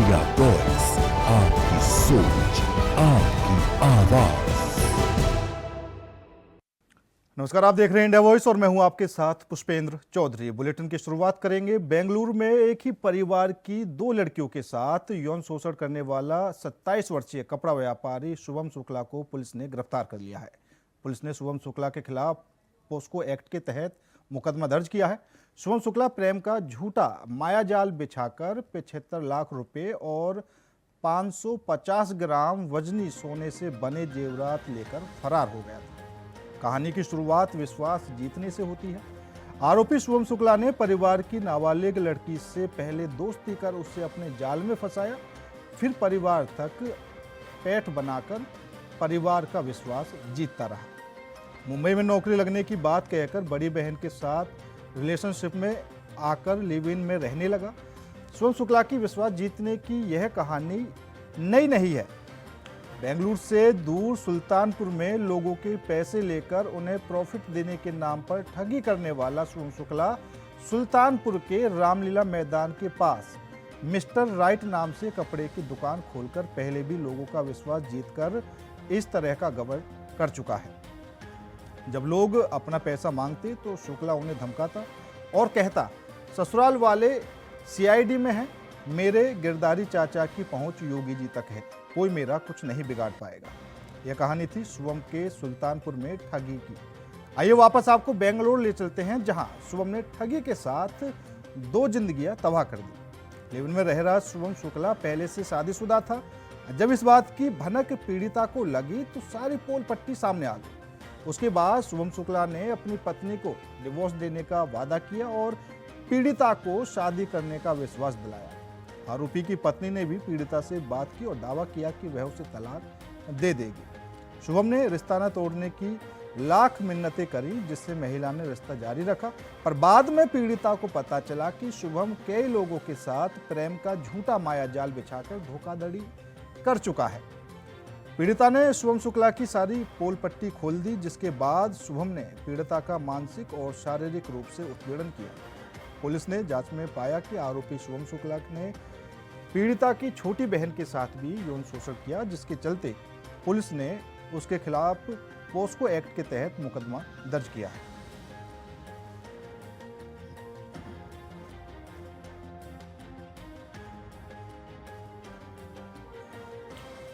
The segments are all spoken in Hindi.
इंडिया वॉइस, आपकी सोच, आपकी आवाज। नमस्कार, आप देख रहे हैं इंडिया वॉइस और मैं हूं आपके साथ पुष्पेंद्र चौधरी। बुलेटिन की शुरुआत करेंगे। बेंगलुरु में एक ही परिवार की दो लड़कियों के साथ यौन शोषण करने वाला 27 वर्षीय कपड़ा व्यापारी शुभम शुक्ला को पुलिस ने गिरफ्तार कर लिया है। पुलिस ने शुभम शुक्ला के खिलाफ पोस्को एक्ट के तहत मुकदमा दर्ज किया है। शुभम शुक्ला प्रेम का झूठा मायाजाल बिछाकर 75 लाख रुपए और 550 ग्राम वजनी सोने से बने जेवरात लेकर फरार हो गया था। कहानी की शुरुआत विश्वास जीतने से होती है। आरोपी शुभम शुक्ला ने परिवार की नाबालिग लड़की से पहले दोस्ती कर उसे अपने जाल में फंसाया, फिर परिवार तक पैठ बनाकर परिवार का विश्वास जीतता रहा। मुंबई में नौकरी लगने की बात कहकर बड़ी बहन के साथ रिलेशनशिप में आकर लिव इन में रहने लगा। शुभम शुक्ला की विश्वास जीतने की यह कहानी नई नहीं है। बेंगलुरु से दूर सुल्तानपुर में लोगों के पैसे लेकर उन्हें प्रॉफिट देने के नाम पर ठगी करने वाला शुभम शुक्ला सुल्तानपुर के रामलीला मैदान के पास मिस्टर राइट नाम से कपड़े की दुकान खोलकर पहले भी लोगों का विश्वास जीतकर इस तरह का गबन कर चुका है। जब लोग अपना पैसा मांगते तो शुक्ला उन्हें धमकाता और कहता, ससुराल वाले सीआईडी में हैं, मेरे गिरदारी चाचा की पहुंच योगी जी तक है, कोई मेरा कुछ नहीं बिगाड़ पाएगा। यह कहानी थी शुभम के सुल्तानपुर में ठगी की। आइए वापस आपको बेंगलुरु ले चलते हैं, जहां शुभम ने ठगी के साथ दो जिंदगियां तबाह कर दी। लिव इन में रह रहा शुभम शुक्ला पहले से शादीशुदा था। जब इस बात की भनक पीड़िता को लगी तो सारी पोल पट्टी सामने आ गई। उसके बाद शुभम शुक्ला ने अपनी पत्नी को डिवोर्स देने का वादा किया और पीड़िता को शादी करने का विश्वास दिलाया। आरोपी की पत्नी ने भी पीड़िता से बात की और दावा किया कि वह उसे तलाक दे देगी। शुभम ने रिश्ता न तोड़ने की लाख मिन्नतें करी, जिससे महिला ने रिश्ता जारी रखा। पर बाद में पीड़िता को पता चला कि शुभम कई लोगों के साथ प्रेम का झूठा मायाजाल बिछाकर धोखाधड़ी कर चुका है। पीड़िता ने शुभम शुक्ला की सारी पोल पट्टी खोल दी, जिसके बाद शुभम ने पीड़िता का मानसिक और शारीरिक रूप से उत्पीड़न किया। पुलिस ने जांच में पाया कि आरोपी शुभम शुक्ला ने पीड़िता की छोटी बहन के साथ भी यौन शोषण किया, जिसके चलते पुलिस ने उसके खिलाफ पोस्को एक्ट के तहत मुकदमा दर्ज किया है।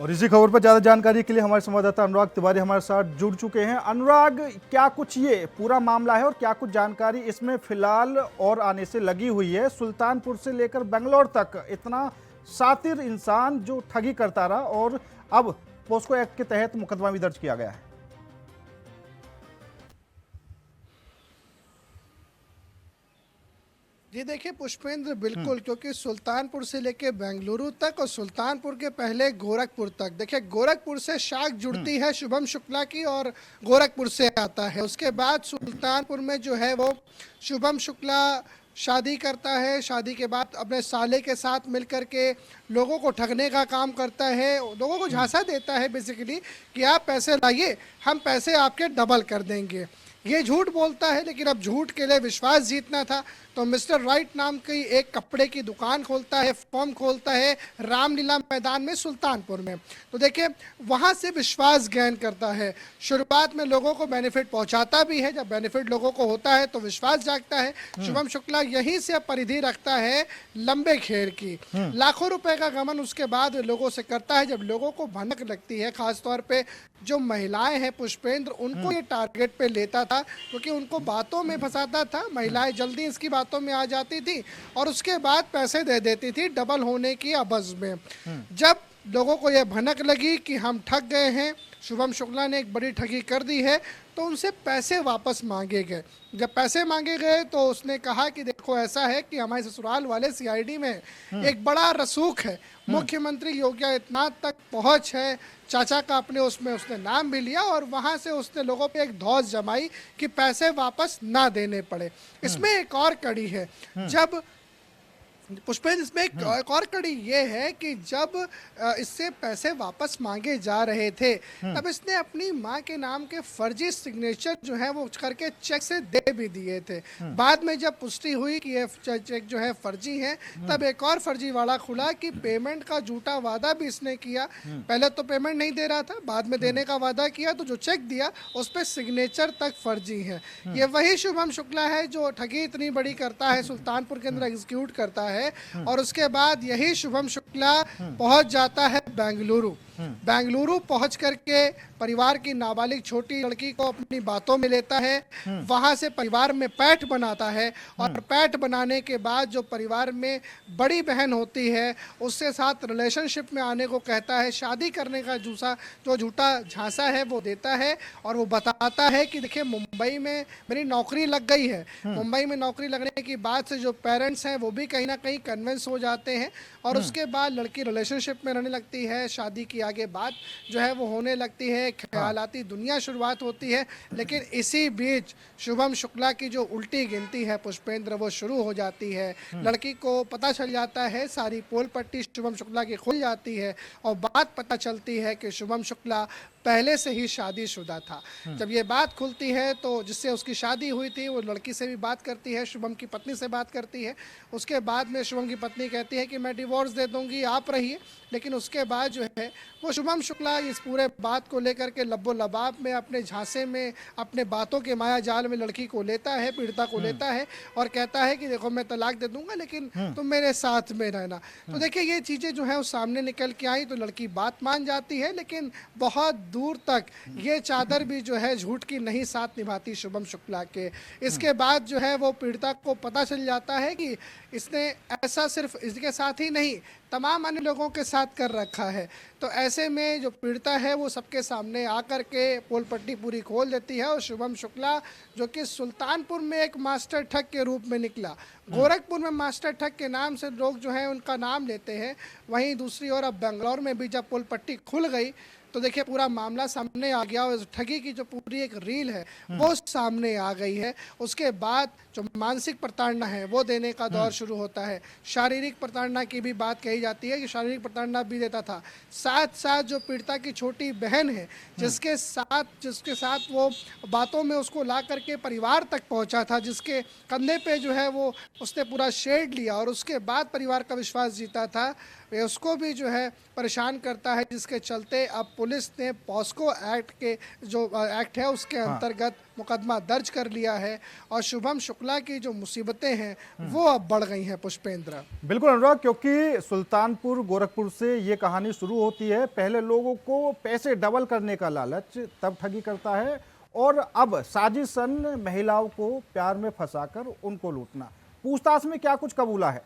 और इसी खबर पर ज्यादा जानकारी के लिए हमारे संवाददाता अनुराग तिवारी हमारे साथ जुड़ चुके हैं। अनुराग, क्या कुछ ये पूरा मामला है और क्या कुछ जानकारी इसमें फिलहाल और आने से लगी हुई है? सुल्तानपुर से लेकर बेंगलोर तक इतना शातिर इंसान जो ठगी करता रहा और अब पोस्को एक्ट के तहत मुकदमा भी दर्ज किया गया है। जी देखिए पुष्पेंद्र, बिल्कुल, क्योंकि सुल्तानपुर से लेके बेंगलुरु तक और सुल्तानपुर के पहले गोरखपुर तक, देखिए गोरखपुर से शाख जुड़ती है शुभम शुक्ला की और गोरखपुर से आता है। उसके बाद सुल्तानपुर में जो है वो शुभम शुक्ला शादी करता है। शादी के बाद अपने साले के साथ मिलकर के लोगों को ठगने का काम करता है, लोगों को झांसा देता है बेसिकली कि आप पैसे लाइए, हम पैसे आपके डबल कर देंगे। ये झूठ बोलता है, लेकिन अब झूठ के लिए विश्वास जीतना था तो मिस्टर राइट नाम की एक कपड़े की दुकान खोलता है, फॉर्म खोलता है रामलीला मैदान में सुल्तानपुर में। तो देखिए वहाँ से विश्वास गेन करता है। शुरुआत में लोगों को बेनिफिट पहुँचाता भी है, जब बेनिफिट लोगों को होता है तो विश्वास जागता है। शुभम शुक्ला यहीं से परिधि रखता है लंबे खेल की। लाखों रुपए का गमन उसके बाद लोगों से करता है। जब लोगों को भनक लगती है, खासतौर पे जो महिलाएं हैं पुष्पेंद्र, उनको ये टारगेट पे लेता था, क्योंकि उनको बातों में फंसाता था। महिलाएं जल्दी इसकी बातों में आ जाती थी और उसके बाद पैसे दे देती थी डबल होने की अवज में। जब लोगों को यह भनक लगी कि हम ठग गए हैं, शुभम शुक्ला ने एक बड़ी ठगी कर दी है, तो उनसे पैसे वापस मांगे गए। जब पैसे मांगे गए तो उसने कहा कि देखो ऐसा है कि हमारे ससुराल वाले सीआईडी में एक बड़ा रसूख है, मुख्यमंत्री योगी आदित्यनाथ तक पहुंच है, चाचा का अपने उसमें उसने नाम भी लिया और वहां से उसने लोगों पे एक धौंस जमाई कि पैसे वापस ना देने पड़े। इसमें एक और कड़ी है, जब पुष्पेंद्र, इसमें एक और कड़ी ये है कि जब इससे पैसे वापस मांगे जा रहे थे, तब इसने अपनी मां के नाम के फर्जी सिग्नेचर जो है वो करके चेक से दे भी दिए थे। बाद में जब पुष्टि हुई कि ये चेक जो है फर्जी है, तब एक और फर्जीवाड़ा खुला कि पेमेंट का झूठा वादा भी इसने किया। पहले तो पेमेंट नहीं दे रहा था, बाद में देने का वादा किया, तो जो चेक दिया उस पर सिग्नेचर तक फर्जी है। ये वही शुभम शुक्ला है जो ठगी इतनी बड़ी करता है, सुल्तानपुर के अंदर एग्जीक्यूट करता है, और उसके बाद यही शुभम शुक्ला पहुंच जाता है बेंगलुरु। बेंगलुरु पहुंच करके परिवार की नाबालिग छोटी लड़की को अपनी बातों में लेता है, वहां से परिवार में पैठ बनाता है, और पैठ बनाने के बाद जो परिवार में बड़ी बहन होती है उससे साथ रिलेशनशिप में आने को कहता है, शादी करने का जो झूठा झांसा है वो देता है, और वो बताता है कि देखिए मुंबई में मेरी नौकरी लग गई है। मुंबई में नौकरी लगने की बात से जो पेरेंट्स हैं वो भी कहीं ना कहीं कन्विंस हो जाते हैं, और उसके बाद लड़की रिलेशनशिप में रहने लगती है, शादी की आगे बात जो है वो होने लगती है, ख्यालाती दुनिया शुरुआत होती है। लेकिन इसी बीच शुभम शुक्ला की जो उल्टी गिनती है पुष्पेंद्र वो शुरू हो जाती है। लड़की को पता चल जाता है, सारी पोल पट्टी शुभम शुक्ला की खुल जाती है, और बात पता चलती है कि शुभम शुक्ला पहले से ही शादीशुदा था। जब ये बात खुलती है तो जिससे उसकी शादी हुई थी वो लड़की से भी बात करती है, शुभम की पत्नी से बात करती है। उसके बाद में शुभम की पत्नी कहती है कि मैं डिवोर्स दे दूंगी, आप रहिए। लेकिन उसके बाद जो है वो शुभम शुक्ला इस पूरे बात को लेकर के लब्बो लबाब में, अपने झांसे में, अपने बातों के माया जाल में लड़की को लेता है, पीड़िता को लेता है, और कहता है कि देखो मैं तलाक दे दूंगा लेकिन तुम मेरे साथ में रहना। तो देखिए ये चीज़ें जो है वो सामने निकल के आई, तो लड़की बात मान जाती है, लेकिन बहुत दूर तक ये चादर भी जो है झूठ की नहीं साथ निभाती शुभम शुक्ला के। इसके बाद जो है वो पीड़िता को पता चल जाता है कि इसने ऐसा सिर्फ इसके साथ ही नहीं तमाम अन्य लोगों के साथ कर रखा है। तो ऐसे में जो पीड़िता है वो सबके सामने आकर के पोल पट्टी पूरी खोल देती है, और शुभम शुक्ला जो कि सुल्तानपुर में एक मास्टर ठग के रूप में निकला, गोरखपुर में मास्टर ठग के नाम से लोग जो है उनका नाम लेते हैं, वहीं दूसरी ओर अब बेंगलोर में भी जब पोल पट्टी खुल गई तो देखिए पूरा मामला सामने आ गया, और ठगी की जो पूरी एक रील है वो सामने आ गई है। उसके बाद जो मानसिक प्रताड़ना है वो देने का दौर शुरू होता है। शारीरिक प्रताड़ना की भी बात कही जाती है कि शारीरिक प्रताड़ना भी देता था। साथ साथ जो पीड़िता की छोटी बहन है जिसके साथ वो बातों में उसको ला करके परिवार तक पहुंचा था, जिसके कंधे पे जो है वो उसने पूरा शेड लिया और उसके बाद परिवार का विश्वास जीता था, वे उसको भी जो है परेशान करता है, जिसके चलते अब पुलिस ने पॉस्को एक्ट के जो एक्ट है उसके अंतर्गत मुकदमा दर्ज कर लिया है, और शुभम शुक्ला की जो मुसीबतें हैं वो अब बढ़ गई हैं पुष्पेंद्र। बिल्कुल अनुराग, क्योंकि सुल्तानपुर गोरखपुर से ये कहानी शुरू होती है। पहले लोगों को पैसे डबल करने का लालच, तब ठगी करता है, और अब साजिशन महिलाओं को प्यार में फंसाकर उनको लूटना। पूछताछ में क्या कुछ कबूला है?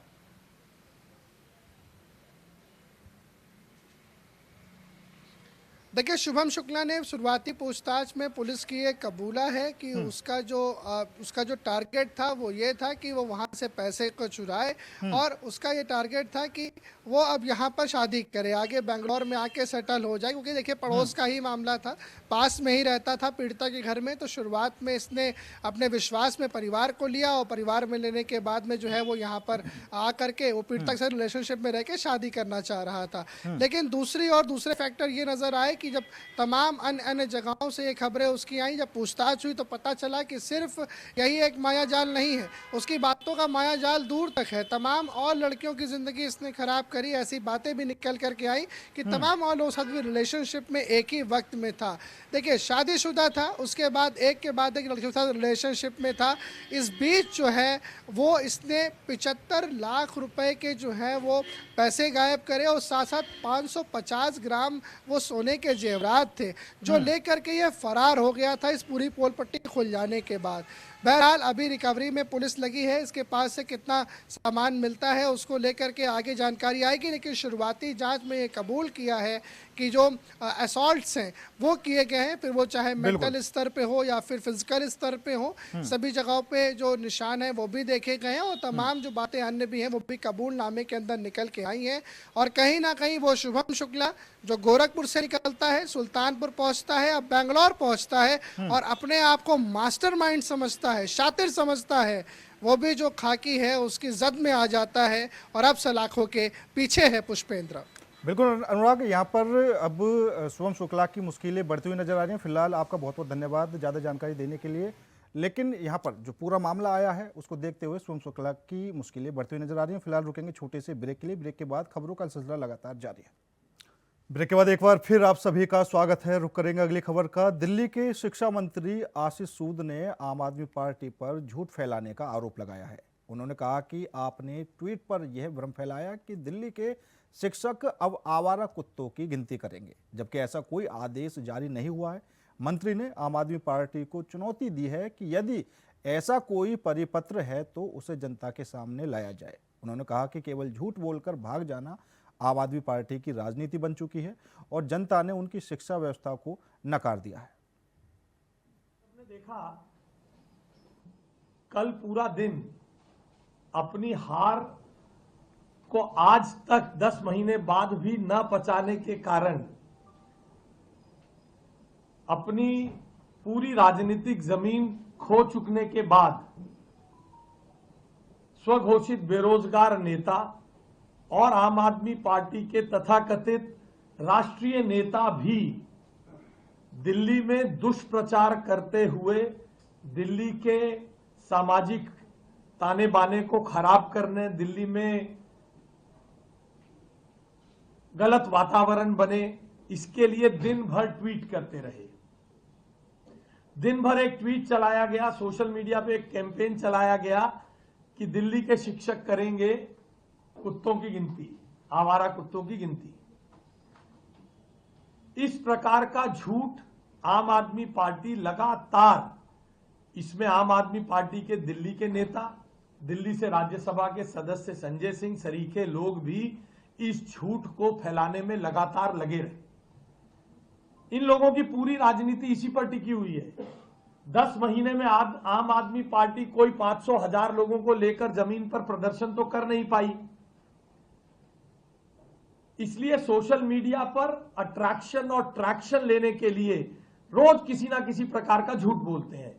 देखिए शुभम शुक्ला ने शुरुआती पूछताछ में पुलिस की ये कबूला है कि उसका जो टारगेट था वो ये था कि वो वहाँ से पैसे को चुराए, और उसका ये टारगेट था कि वो अब यहाँ पर शादी करे, आगे बेंगलोर में आके सेटल हो जाए, क्योंकि देखिए पड़ोस का ही मामला था, पास में ही रहता था पीड़िता के घर में। तो शुरुआत में इसने अपने विश्वास में परिवार को लिया, और परिवार में लेने के बाद में जो है वो यहाँ पर आ करके वो पीड़िता के साथ रिलेशनशिप में रह के शादी करना चाह रहा था। लेकिन दूसरे फैक्टर ये नजर आए कि जब तमाम अन्य जगहों से ये खबरें उसकी आई, जब पूछताछ हुई तो पता चला कि सिर्फ यही एक माया जाल नहीं है, उसकी बातों का माया जाल दूर तक है। तमाम और लड़कियों की जिंदगी इसने खराब करी, ऐसी बातें भी निकल करके आई कि तमाम और लोगों के साथ भी रिलेशनशिप में एक ही वक्त में था। देखिए शादीशुदा था, उसके बाद एक के बाद एक लड़कियों के साथ रिलेशनशिप में था। इस बीच जो है वो इसने 75 लाख रुपए के जो है वो पैसे गायब करे, और साथ साथ 550 ग्राम वो सोने के जेवरात थे जो लेकर के ये फरार हो गया था इस पूरी पोल पट्टी खुल जाने के बाद। बहरहाल अभी रिकवरी में पुलिस लगी है, इसके पास से कितना सामान मिलता है उसको लेकर के आगे जानकारी आएगी। लेकिन शुरुआती जांच में ये कबूल किया है कि जो असॉल्ट्स हैं वो किए गए हैं, फिर वो चाहे मेंटल स्तर पे हो या फिर फिजिकल स्तर पे हो, सभी जगहों पे जो निशान है वो भी देखे गए हैं, और तमाम जो बातें अन्य भी हैं वो भी कबूलनामे के अंदर निकल के आई हैं। और कहीं ना कहीं वो शुभम शुक्ला जो गोरखपुर से निकलता है, सुल्तानपुर पहुंचता है, अब बेंगलोर पहुंचता है, और अपने आप को मास्टरमाइंड समझता है, शातिर समझता है, वो भी जो खाकी है उसकी जद में आ जाता है और अब सलाखों के पीछे है पुष्पेंद्र। बिल्कुल अनुराग, यहाँ पर अब शुभम शुक्ला की मुश्किलें बढ़ती हुई नजर आ रही हैं। फिलहाल आपका बहुत बहुत धन्यवाद ज़्यादा जानकारी देने के लिए। लेकिन यहाँ पर जो पूरा मामला आया है उसको देखते हुए शुभम शुक्ला की मुश्किलें बढ़ती हुई नजर आ रही हैं। फिलहाल रुकेंगे छोटे से ब्रेक के लिए। ब्रेक के बाद खबरों का सिलसिला लगातार जारी है। ब्रेक के बाद एक बार फिर आप सभी का स्वागत है। रुक करेंगे अगली खबर का। दिल्ली के शिक्षा मंत्री आशीष सूद ने आम आदमी पार्टी पर झूठ फैलाने का आरोप लगाया है। उन्होंने कहा कि आपने ट्वीट पर यह भ्रम फैलाया कि दिल्ली के शिक्षक अब आवारा कुत्तों की गिनती करेंगे, जबकि ऐसा कोई आदेश जारी नहीं हुआ है। मंत्री ने आम आदमी पार्टी को चुनौती दी है कि यदि ऐसा कोई परिपत्र है तो उसे जनता के सामने लाया जाए। उन्होंने कहा कि केवल झूठ बोलकर भाग जाना आम आदमी पार्टी की राजनीति बन चुकी है और जनता ने उनकी शिक्षा व्यवस्था को नकार दिया है। हमने देखा कल पूरा दिन अपनी हार को आज तक 10 महीने बाद भी न पचाने के कारण अपनी पूरी राजनीतिक जमीन खो चुकने के बाद स्वघोषित बेरोजगार नेता और आम आदमी पार्टी के तथाकथित राष्ट्रीय नेता भी दिल्ली में दुष्प्रचार करते हुए दिल्ली के सामाजिक ताने बाने को खराब करने, दिल्ली में गलत वातावरण बने, इसके लिए दिन भर ट्वीट करते रहे। दिन भर एक ट्वीट चलाया गया, सोशल मीडिया पे एक कैंपेन चलाया गया कि दिल्ली के शिक्षक करेंगे कुत्तों की गिनती, आवारा कुत्तों की गिनती। इस प्रकार का झूठ आम आदमी पार्टी लगातार, इसमें आम आदमी पार्टी के दिल्ली के नेता, दिल्ली से राज्यसभा के सदस्य संजय सिंह सरीखे लोग भी इस झूठ को फैलाने में लगातार लगे रहे। इन लोगों की पूरी राजनीति इसी पर टिकी हुई है। 10 महीने में आम आदमी पार्टी कोई 500,000 लोगों को लेकर जमीन पर प्रदर्शन तो कर नहीं पाई, इसलिए सोशल मीडिया पर अट्रैक्शन और ट्रैक्शन लेने के लिए रोज किसी ना किसी प्रकार का झूठ बोलते हैं।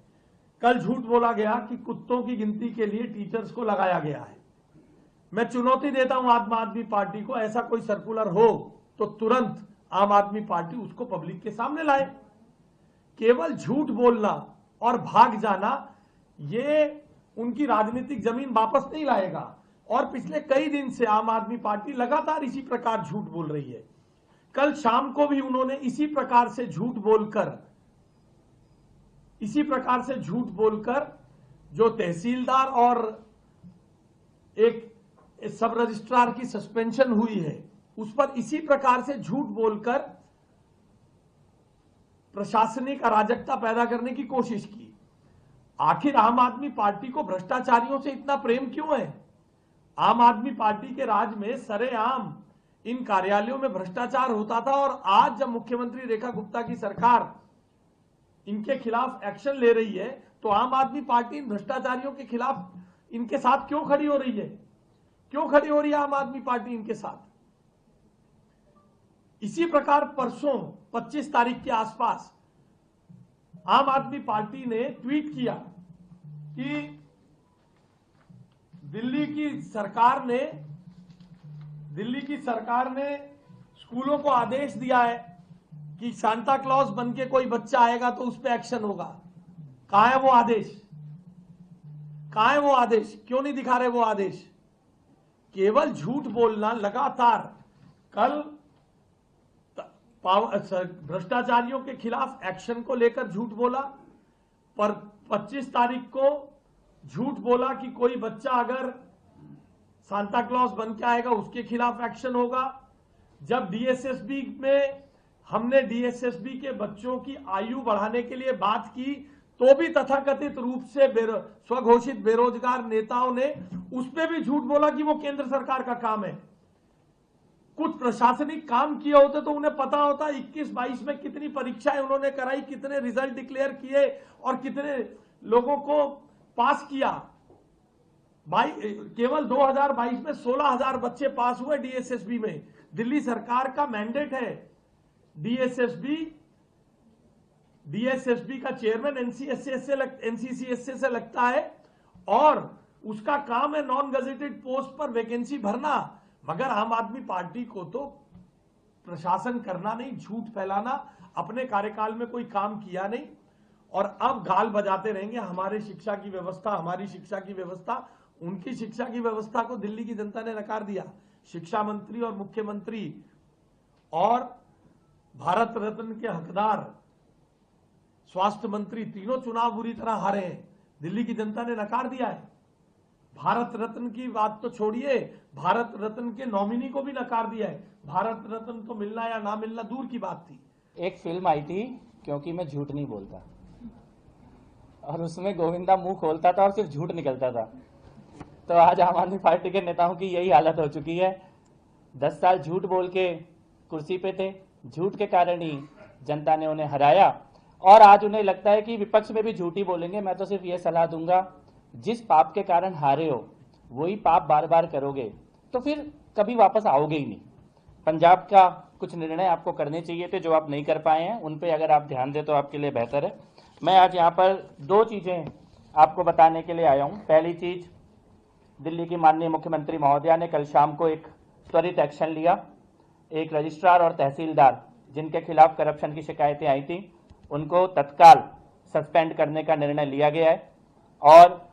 कल झूठ बोला गया कि कुत्तों की गिनती के लिए टीचर्स को लगाया गया है। मैं चुनौती देता हूं आम आदमी पार्टी को, ऐसा कोई सर्कुलर हो तो तुरंत आम आदमी पार्टी उसको पब्लिक के सामने लाए। केवल झूठ बोलना और भाग जाना ये उनकी राजनीतिक जमीन वापस नहीं लाएगा। और पिछले कई दिन से आम आदमी पार्टी लगातार इसी प्रकार झूठ बोल रही है। कल शाम को भी उन्होंने इसी प्रकार से झूठ बोलकर जो तहसीलदार और एक सब रजिस्ट्रार की सस्पेंशन हुई है उस पर इसी प्रकार से झूठ बोलकर प्रशासनिक अराजकता पैदा करने की कोशिश की। आखिर आम आदमी पार्टी को भ्रष्टाचारियों से इतना प्रेम क्यों है? आम आदमी पार्टी के राज में सरेआम इन कार्यालयों में भ्रष्टाचार होता था और आज जब मुख्यमंत्री रेखा गुप्ता की सरकार इनके खिलाफ एक्शन ले रही है तो आम आदमी पार्टी इन भ्रष्टाचारियों के खिलाफ इनके साथ क्यों खड़ी हो रही है? क्यों खड़ी हो रही है आम आदमी पार्टी इनके साथ? इसी प्रकार परसों 25 तारीख के आसपास आम आदमी पार्टी ने ट्वीट किया कि दिल्ली की सरकार ने स्कूलों को आदेश दिया है कि सांता क्लॉज बनके कोई बच्चा आएगा तो उस पर एक्शन होगा। कहां है वो आदेश? कहां है वो आदेश? क्यों नहीं दिखा रहे वो आदेश? केवल झूठ बोलना लगातार। कल भ्रष्टाचारियों के खिलाफ एक्शन को लेकर झूठ बोला, पर 25 तारीख को झूठ बोला कि कोई बच्चा अगर सांता क्लॉज बन के आएगा उसके खिलाफ एक्शन होगा। जब डीएसएसबी में हमने डीएसएसबी के बच्चों की आयु बढ़ाने के लिए बात की तो भी तथाकथित रूप से स्वघोषित बेरोजगार नेताओं ने उस पर भी झूठ बोला कि वो केंद्र सरकार का काम है। कुछ प्रशासनिक काम किए होते तो उन्हें पता होता 21-22 में कितनी परीक्षाएं उन्होंने कराई, कितने रिजल्ट डिक्लेयर किए और कितने लोगों को पास किया। केवल 2022 में 16,000 बच्चे पास हुए डीएसएसबी में। दिल्ली सरकार का मैंडेट है। डीएसएसबी का चेयरमैन एनसीसीएस से लगता है और उसका काम है नॉन गजेटेड पोस्ट पर वैकेंसी भरना। मगर आम आदमी पार्टी को तो प्रशासन करना नहीं, झूठ फैलाना, अपने कार्यकाल में कोई काम किया नहीं और अब गाल बजाते रहेंगे हमारे शिक्षा की व्यवस्था, हमारी शिक्षा की व्यवस्था। उनकी शिक्षा की व्यवस्था को दिल्ली की जनता ने नकार दिया। शिक्षा मंत्री और मुख्यमंत्री और भारत रत्न के हकदार स्वास्थ्य मंत्री तीनों चुनाव बुरी तरह हारे हैं। दिल्ली की जनता ने नकार दिया है। भारत रत्न की बात तो छोड़िए, भारत रत्न के नॉमिनी को भी नकार दिया है। भारत रत्न तो मिलना या ना मिलना दूर की बात थी। एक फिल्म आई थी क्योंकि मैं झूठ नहीं बोलता, और उसमें गोविंदा मुंह खोलता था और सिर्फ झूठ निकलता था। तो आज आम आदमी पार्टी के नेताओं की यही हालत हो चुकी है। 10 साल झूठ बोल के कुर्सी पे थे, झूठ के कारण ही जनता ने उन्हें हराया और आज उन्हें लगता है कि विपक्ष में भी झूठ ही बोलेंगे। मैं तो सिर्फ ये सलाह दूंगा, जिस पाप के कारण हारे हो वही पाप बार बार करोगे तो फिर कभी वापस आओगे ही नहीं। पंजाब का कुछ निर्णय आपको करने चाहिए थे जो आप नहीं कर पाए हैं, उन पे अगर आप ध्यान दें तो आपके लिए बेहतर है। मैं आज यहाँ पर 2 चीज़ें आपको बताने के लिए आया हूँ। पहली चीज़, दिल्ली की माननीय मुख्यमंत्री महोदया ने कल शाम को एक त्वरित एक्शन लिया। एक रजिस्ट्रार और तहसीलदार जिनके खिलाफ करप्शन की शिकायतें आई थी उनको तत्काल सस्पेंड करने का निर्णय लिया गया है और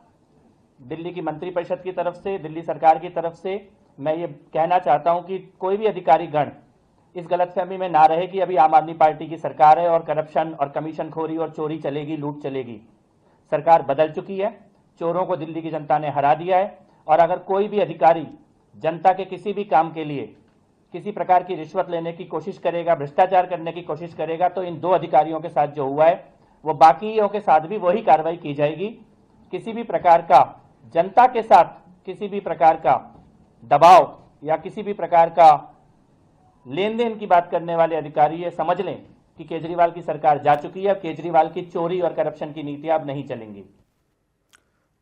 दिल्ली की मंत्रिपरिषद की तरफ से, दिल्ली सरकार की तरफ से मैं ये कहना चाहता हूं कि कोई भी अधिकारी गण इस गलतफहमी में ना रहे कि अभी आम आदमी पार्टी की सरकार है और करप्शन और कमीशन खोरी और चोरी चलेगी, लूट चलेगी। सरकार बदल चुकी है, चोरों को दिल्ली की जनता ने हरा दिया है और अगर कोई भी अधिकारी जनता के किसी भी काम के लिए किसी प्रकार की रिश्वत लेने की कोशिश करेगा, भ्रष्टाचार करने की कोशिश करेगा, तो इन 2 अधिकारियों के साथ जो हुआ है वो बाकियों के साथ भी वही कार्रवाई की जाएगी। किसी भी प्रकार का जनता के साथ किसी भी प्रकार का दबाव या किसी भी प्रकार का लेन देन की बात करने वाले अधिकारी ये समझ लें कि केजरीवाल की सरकार जा चुकी है। केजरीवाल की चोरी और करप्शन की नीतियां अब नहीं चलेंगी।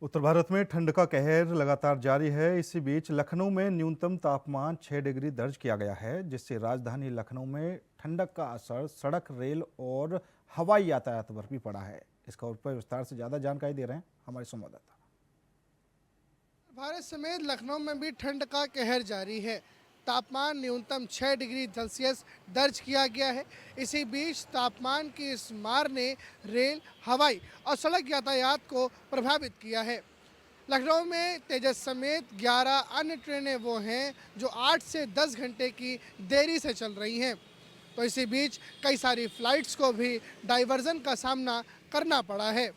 उत्तर भारत में ठंड का कहर लगातार जारी है। इसी बीच लखनऊ में न्यूनतम तापमान 6 डिग्री दर्ज किया गया है, जिससे राजधानी लखनऊ में ठंडक का असर सड़क, रेल और हवाई यातायात पर भी पड़ा है। इस खबर पर विस्तार से ज्यादा जानकारी दे रहे हैं हमारे संवाददाता। भारत समेत लखनऊ में भी ठंड का कहर जारी है। तापमान न्यूनतम 6 डिग्री सेल्सियस दर्ज किया गया है। इसी बीच तापमान की इस मार ने रेल, हवाई और सड़क यातायात को प्रभावित किया है। लखनऊ में तेजस समेत 11 अन्य ट्रेनें वो हैं जो 8 से 10 घंटे की देरी से चल रही हैं। तो इसी बीच कई सारी फ्लाइट्स को भी डाइवर्जन का सामना करना पड़ा है।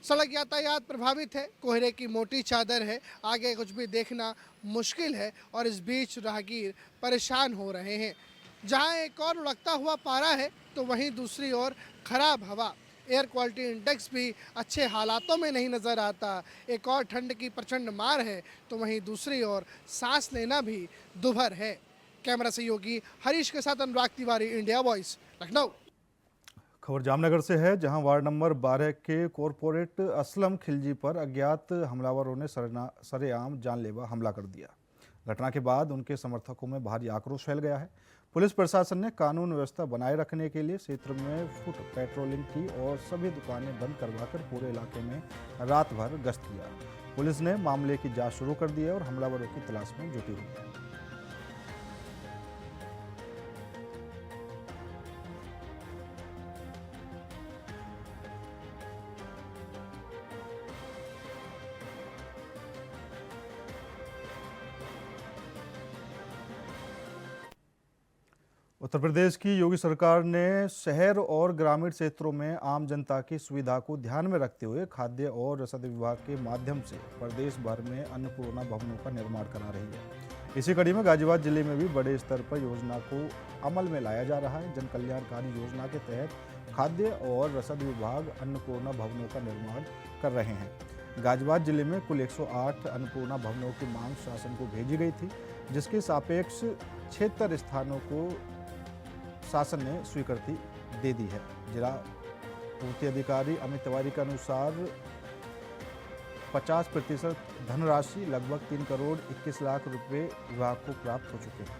सड़क यातायात प्रभावित है, कोहरे की मोटी चादर है, आगे कुछ भी देखना मुश्किल है और इस बीच राहगीर परेशान हो रहे हैं। जहां एक और लुढ़कता हुआ पारा है तो वहीं दूसरी ओर खराब हवा, एयर क्वालिटी इंडेक्स भी अच्छे हालातों में नहीं नज़र आता। एक और ठंड की प्रचंड मार है तो वहीं दूसरी ओर सांस लेना भी दुभर है। कैमरा सहयोगी हरीश के साथ अनुराग तिवारी, इंडिया वॉइस, लखनऊ। खबर जामनगर से है, जहां वार्ड नंबर 12 के कॉरपोरेट असलम खिलजी पर अज्ञात हमलावरों ने सरेआम जानलेवा हमला कर दिया। घटना के बाद उनके समर्थकों में भारी आक्रोश फैल गया है। पुलिस प्रशासन ने कानून व्यवस्था बनाए रखने के लिए क्षेत्र में फुट पेट्रोलिंग की और सभी दुकानें बंद करवाकर पूरे इलाके में रात भर गश्त किया। पुलिस ने मामले की जांच शुरू कर दी है और हमलावरों की तलाश में जुटी हुई है। उत्तर प्रदेश की योगी सरकार ने शहर और ग्रामीण क्षेत्रों में आम जनता की सुविधा को ध्यान में रखते हुए खाद्य और रसद विभाग के माध्यम से प्रदेश भर में अन्नपूर्णा भवनों का निर्माण करा रही है। इसी कड़ी में गाजियाबाद जिले में भी बड़े स्तर पर योजना को अमल में लाया जा रहा है। जन कल्याणकारी योजना के तहत खाद्य और रसद विभाग अन्नपूर्णा भवनों का निर्माण कर रहे हैं। गाजियाबाद जिले में कुल 108 अन्नपूर्णा भवनों की मांग शासन को भेजी गई थी, जिसके सापेक्ष 76 स्थानों को शासन ने स्वीकृति दे दी है। जिला पूर्ति अधिकारी अमित तिवारी के अनुसार 50% धनराशि लगभग 3 करोड़ 21 लाख रुपए विभाग को प्राप्त हो चुके हैं।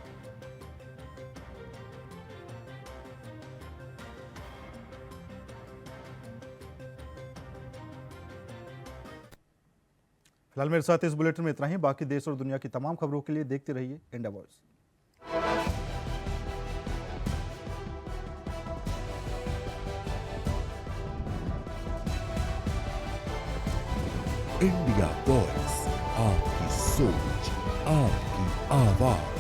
फिलहाल मेरे साथ इस बुलेटिन में इतना ही। बाकी देश और दुनिया की तमाम खबरों के लिए देखते रहिए इंडिया वॉइस। इंडिया वॉइस, आपकी सोच, आपकी आवाज।